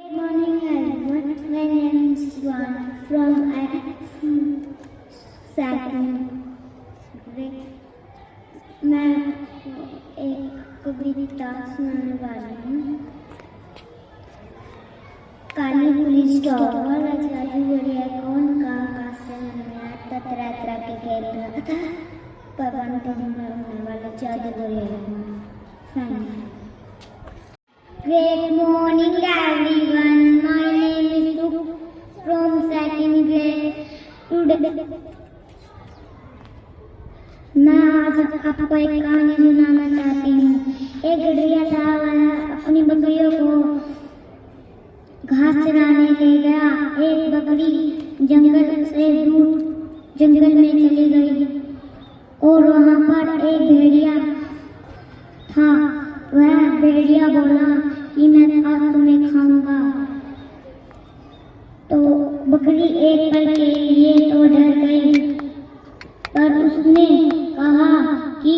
Morning everyone, my name is Swan from second grade. मैं एक कविता सुनाने वाली हूँ। काली पुलिस स्टॉप वाला जादू बढ़िया कौन कहाँ से मैं तरह तरह के खेल रहा था। पवन होने वाला जादू बढ़िया। Great morning everyone, my name is Luke from second grade. Today मैं आज आपको एक कहानी सुनाना चाहती हूँ। एक गधेड़ा था, वह अपनी बकरियों को घास चराने ले गया। एक बकरी जंगल से दूर जंगल में चली गई और वहाँ पर एक भेड़िया था। वह भेड़िया बोला कि मैं आज तुम्हें खाऊंगा। तो बकरी एक पल के लिए तो डर गई, पर उसने कहा कि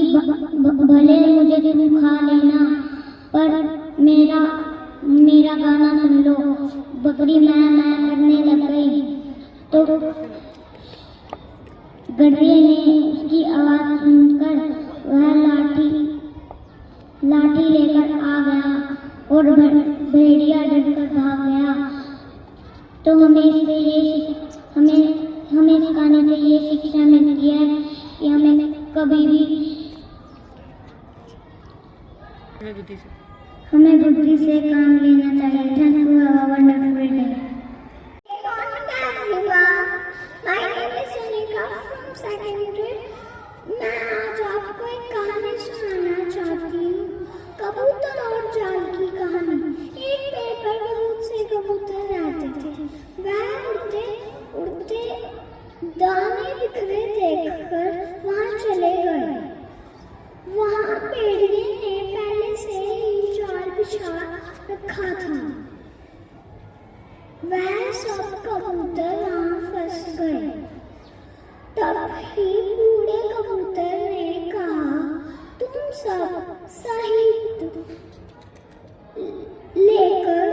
भले मुझे तुम खा लेना, पर मेरा गाना सुन लो। बकरी मैं करने लग गई तो गधे ने उसकी आवाज सुनकर वह लाठी लेकर आ गया और भेड़िया डरकर भाग गया। तो हमें सिखाने से ये शिक्षा मिलती है कि हमें कभी भी हमें बुद्धि से काम लेना चाहिए। Thank you, have a wonderful day. My name is Sunita from second grade. मैं आज आपको एक कहानी सुनाना चाहती हूँ। कबूतर और जाल की कहानी। एक पेड़ पर बहुत से कबूतर रहते थे। वह उड़ते उड़ते दाने बिखरे देखकर वहां चले गए। वहां भेड़िए ने पहले से ही जाल बिछा रखा था। वह सब कबूतर वहां फंस गए। तब ही बूढ़े कबूतर ने कहा, तुम सब साहित्य लेकर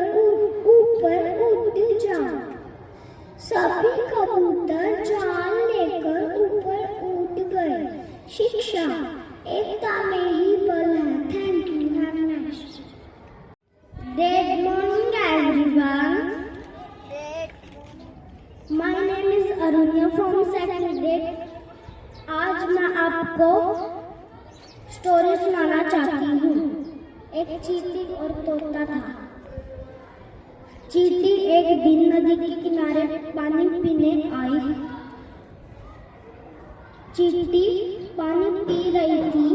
ऊपर उड़ जाओ। सभी कबूतर जाल लेकर ऊपर उड़ गए। शिक्षा एकता में ही बल है। Thank you, have a nice day. Good morning everyone, my name is Arunya from second grade. आज मैं आपको स्टोरी सुनाना चाहती हूँ। एक चींटी और तोता था। चींटी एक दिन नदी के किनारे पानी पीने आई। चींटी पानी पी रही थी,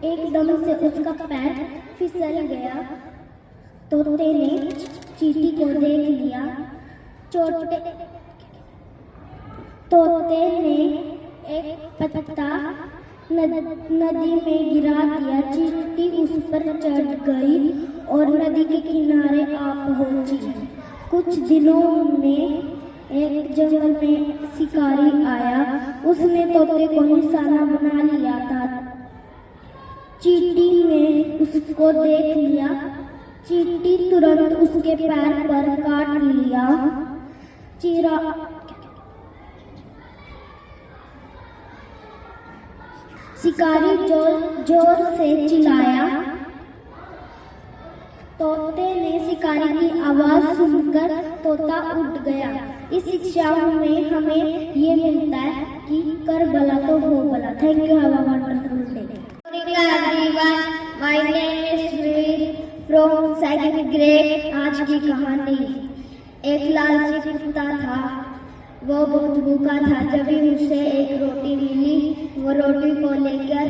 एकदम से उसका पैर फिसल गया। तोते ने चींटी को देख लिया। तोते ने एक पत्ता नदी में गिरा दिया। चींटी उस पर चढ़ गई और नदी के किनारे आ पहुंची। कुछ दिनों में एक जंगल में शिकारी आया। उसने तोते को निशाना बना लिया था। चींटी ने उसको देख लिया। चींटी तुरंत उसके पैर पर काट लिया। शिकारी जोर से चिल्लाया। तोते ने शिकारी की आवाज सुनकर तोता उड़ गया। इस शिक्षा में हमें ये मिलता है कि कर भला तो हो भला। Thank you, have a wonderful day. Everyone, my name is Veer from second grade. आज की कहानी। एक लालची कुत्ता था। वो बहुत भूखा था। जब भी उसे एक रोटी मिली, वो रोटी को लेकर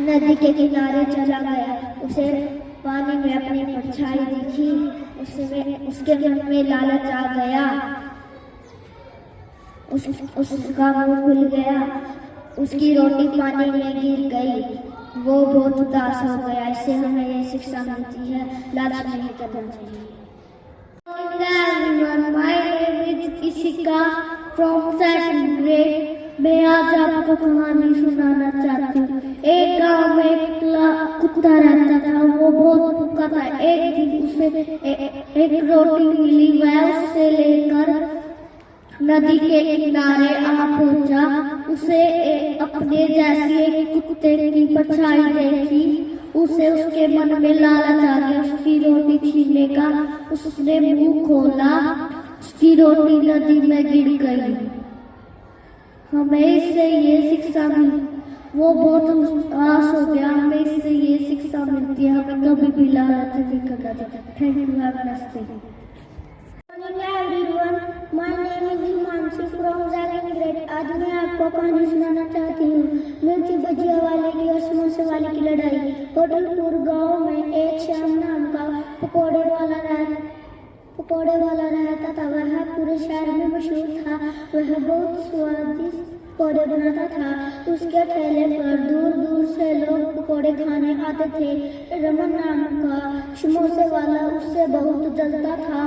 नदी के किनारे चला गया। उसे पानी में अपनी परछाई दिखी। उसके मन में लालच आ गया। उसका मुंह खुल गया। उसकी रोटी पानी में गिर गई। वो बहुत उदास हो गया। इससे हमें ये शिक्षा मिलती है, लालच नहीं करना चाहिए। Ishika from second grade. मैं आज आपको कहानी सुनाना चाहती हूँ। एक गांव में एक कुत्ता रहता था। वो बहुत भूखा था। एक दिन उसे एक रोटी मिली, वह उसे लेकर नदी के किनारे आ पहुंचा। उसे अपने जैसी एक कुत्ते की परछाई देखी। उसे उसके मन में लालच आ गया उसकी रोटी छीनने का। उसने मुंह खोला, उसकी रोटी नदी में गिर गई। हमें इससे ये शिक्षा मिली, वो बहुत उदास हो गया। हमें इससे ये शिक्षा मिलती है, हमें कभी भी लालच नहीं करना चाहिए। Thank you, have a nice day. Everyone, my name is Himanshu from second grade. आज मैं आपको कहानी सुनाना चाहती हूँ, मिर्ची भजिया वाले की और समोसे वाले की लड़ाई। होटलपुर गांव में एक श्याम नाम का पकौड़े वाला रहता था। वह पूरे शहर में मशहूर था। वह बहुत स्वादिष्ट पकौड़े बनाता था। उसके ठेले पर दूर दूर से लोग पकौड़े खाने आते थे। रमन नाम का समोसे वाला उससे बहुत जलता था।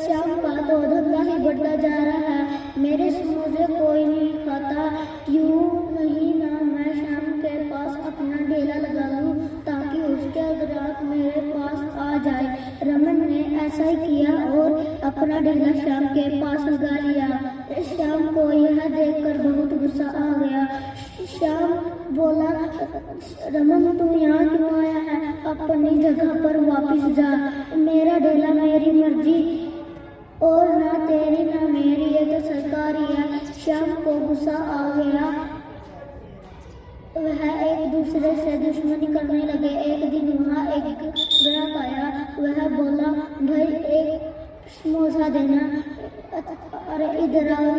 श्याम का तो धंधा ही बढ़ता जा रहा है। मेरे समोसे कोई नहीं खाता, क्यों नहीं ना मैं श्याम के पास अपना ठेला लगा लूं ताकि उसके ग्राहक मेरे पास आ जाए। रमन ने ऐसा ही किया और अपना ठेला श्याम के पास लगा लिया। श्याम को यह देखकर बहुत गुस्सा आ गया। श्याम बोला, रमन तू यहाँ क्यों आया है? अपनी जगह पर वापस जा। मेरा ठेला मेरी मर्जी और ना तेरी ना मेरी, ये तो सरकारी है। श्याम को गुस्सा आ गया। वह एक दूसरे से दुश्मनी करने लगे। एक दिन वहाँ एक ग्राहक आया। वह बोला, भाई एक समोसा देना। अरे इधर आओ,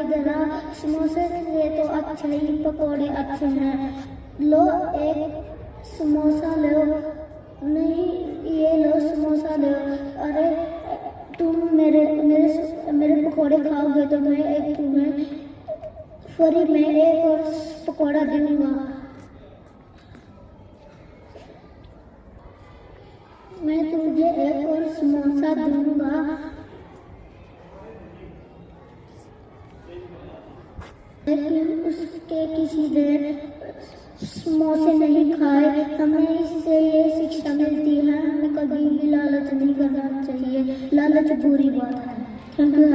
समोसे से तो अच्छे ही पकौड़े अच्छे हैं, लो एक समोसा लो। नहीं, ये लो समोसा लो। अरे तुम मेरे पकौड़े खाओगे तो मैं तुम्हें फ्री में एक और पकौड़ा दूंगा। मैं तुझे एक और समोसा दूंगा। लेकिन उसके किसी ने समोसे नहीं खाए। हमें इससे ये शिक्षा मिलती है, हमें कभी भी लालच नहीं करना चाहिए। लालच बुरी बात है। Thank you.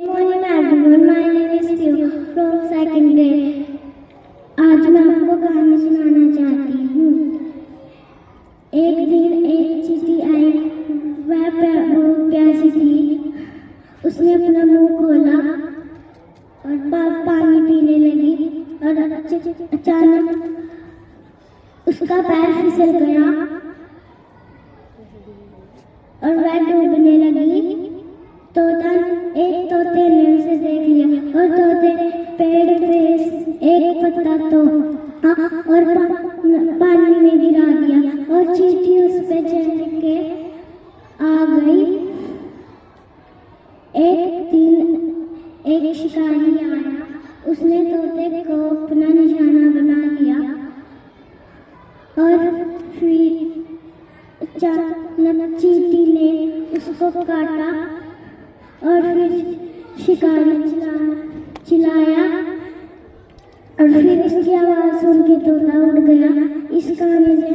Morning everyone, my name is Piyu from second grade. आज मैं आपको कहानी सुनाना चाहती हूँ। एक दिन एक चींटी आई। वह बहुत प्यासी थी। उसने अपना मुंह खोला और पानी पीने लगी और अचानक उसका पैर फिसल गया और वह डूबने लगी। एक तोते ने उसे देख लिया और तोते पेड़ पे एक पत्ता तोड़ा और पानी में गिरा दिया और चींटी उस पे चढ़ के आ गई। एक दिन एक शिकारी आया। उसने तोते को अपना निशाना बना लिया और फिर अचानक चींटी ने उसको काटा और फिर शिकारी चिल्लाया और फिर इसकी आवाज सुन के तोता उड़ गया। इस कहानी से